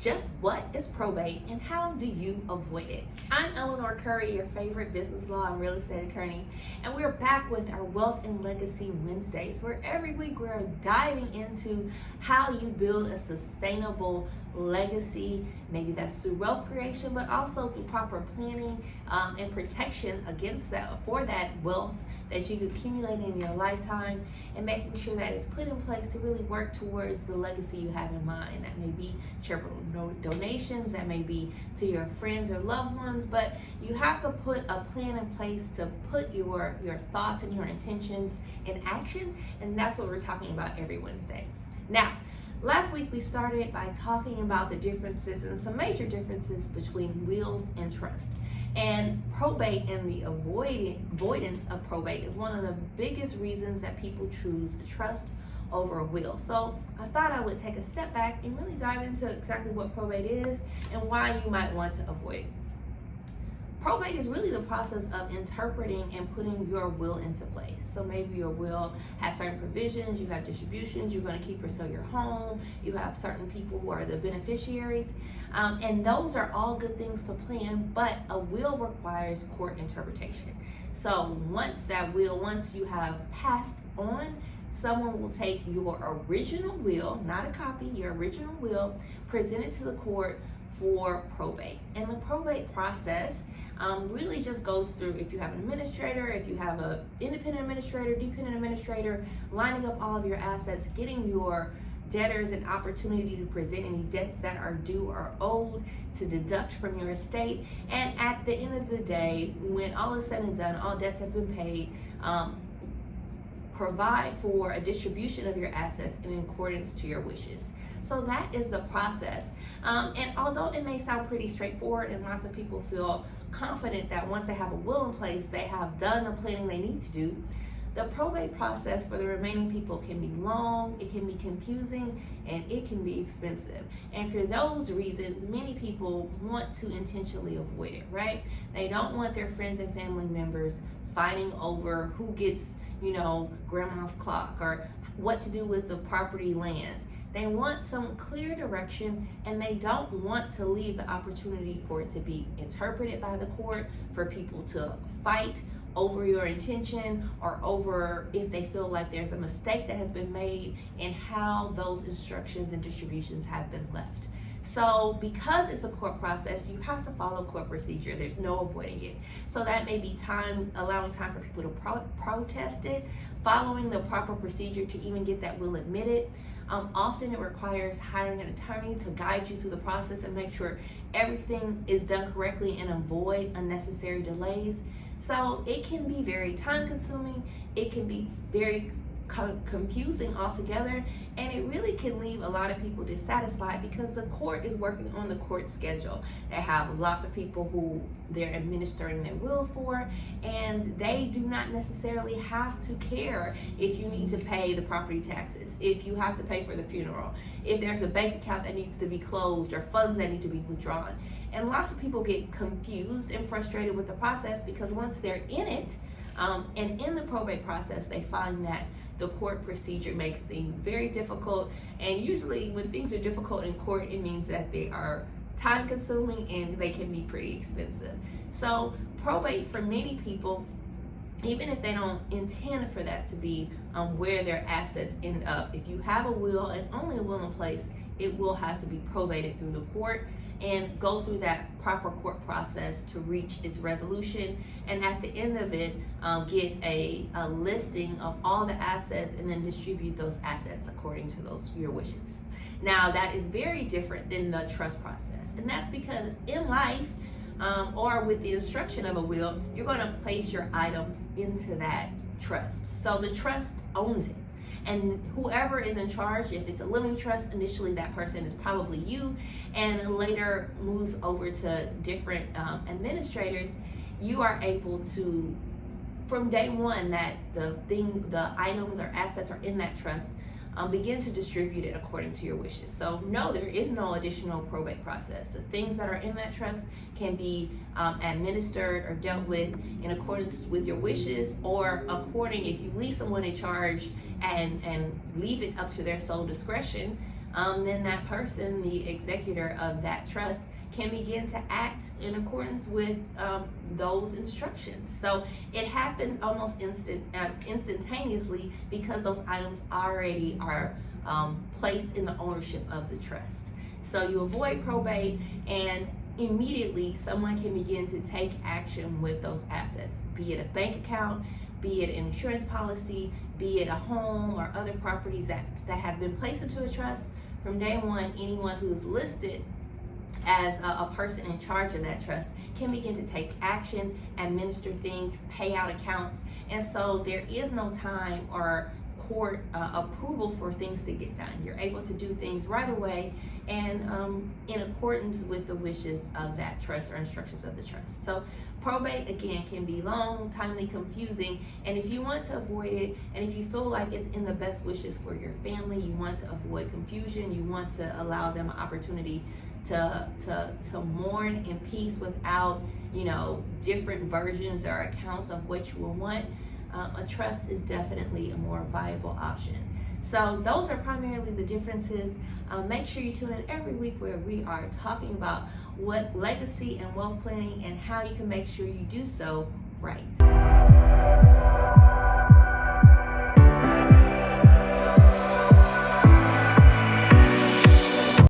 Just what is probate and how do you avoid it? I'm Eleanor Curry, your favorite business law and real estate attorney, and we're back with our Wealth and Legacy Wednesdays, where every week we're diving into how you build a sustainable legacy. Maybe that's through wealth creation, but also through proper planning and protection against that, for that wealth that you've accumulated in your lifetime, and making sure that it's put in place to really work towards the legacy you have in mind. That may be charitable donations, that may be to your friends or loved ones, but you have to put a plan in place to put your thoughts and your intentions in action, and that's what we're talking about every Wednesday. Now, last week we started by talking about the differences and some major differences between wills and trust. And probate and the avoidance of probate is one of the biggest reasons that people choose a trust over a will. So I thought I would take a step back and really dive into exactly what probate is and why you might want to avoid it. Probate is really the process of interpreting and putting your will into place. So maybe your will has certain provisions, you have distributions, you're going to keep or sell your home, you have certain people who are the beneficiaries, and those are all good things to plan, but a will requires court interpretation. So once you have passed on, someone will take your original will, not a copy, your original will, present it to the court for probate. And the probate process really just goes through, if you have an administrator, if you have an independent administrator, dependent administrator, lining up all of your assets, getting your debtors an opportunity to present any debts that are due or owed, to deduct from your estate, and at the end of the day, when all is said and done, all debts have been paid, provide for a distribution of your assets in accordance to your wishes. So that is the process. And although it may sound pretty straightforward and lots of people feel confident that once they have a will in place, they have done the planning they need to do, the probate process for the remaining people can be long, it can be confusing, and it can be expensive. And for those reasons, many people want to intentionally avoid it, right? They don't want their friends and family members fighting over who gets, grandma's clock or what to do with the property land. They want some clear direction, and they don't want to leave the opportunity for it to be interpreted by the court, for people to fight over your intention or over if they feel like there's a mistake that has been made and how those instructions and distributions have been left. So because it's a court process, you have to follow court procedure. There's no avoiding it. So that may be allowing time for people to protest it, following the proper procedure to even get that will admitted. Often it requires hiring an attorney to guide you through the process and make sure everything is done correctly and avoid unnecessary delays. So it can be very time consuming, it can be very confusing altogether, and it really can leave a lot of people dissatisfied because the court is working on the court schedule. They have lots of people who they're administering their wills for, and they do not necessarily have to care if you need to pay the property taxes, if you have to pay for the funeral, if there's a bank account that needs to be closed or funds that need to be withdrawn. And lots of people get confused and frustrated with the process because once they're in it, and in the probate process, they find that the court procedure makes things very difficult. And usually when things are difficult in court, it means that they are time consuming and they can be pretty expensive. So probate for many people, even if they don't intend for that to be where their assets end up, if you have a will and only a will in place, it will have to be probated through the court and go through that proper court process to reach its resolution, and at the end of it, get a listing of all the assets and then distribute those assets according to your wishes. Now that is very different than the trust process, and that's because in life, or with the instruction of a will, you're going to place your items into that trust. So the trust owns it. And whoever is in charge, if it's a living trust, initially that person is probably you, and later moves over to different administrators, you are able to, from day one that the items or assets are in that trust, begin to distribute it according to your wishes. So no, there is no additional probate process. The things that are in that trust can be administered or dealt with in accordance with your wishes, or if you leave someone in charge and leave it up to their sole discretion, then that person, the executor of that trust, can begin to act in accordance with those instructions. So it happens almost instantaneously because those items already are placed in the ownership of the trust. So you avoid probate, and immediately someone can begin to take action with those assets, be it a bank account, be it an insurance policy, be it a home or other properties that have been placed into a trust. From day one, anyone who is listed as a person in charge of that trust can begin to take action, administer things, pay out accounts, and so there is no time or court approval for things to get done. You're able to do things right away and in accordance with the wishes of that trust or instructions of the trust. So probate, again, can be long, timely, confusing, and if you want to avoid it, and if you feel like it's in the best wishes for your family, you want to avoid confusion, you want to allow them an opportunity to mourn in peace without, different versions or accounts of what you will want, a trust is definitely a more viable option. So those are primarily the differences. Make sure you tune in every week where we are talking about what legacy and wealth planning and how you can make sure you do so right.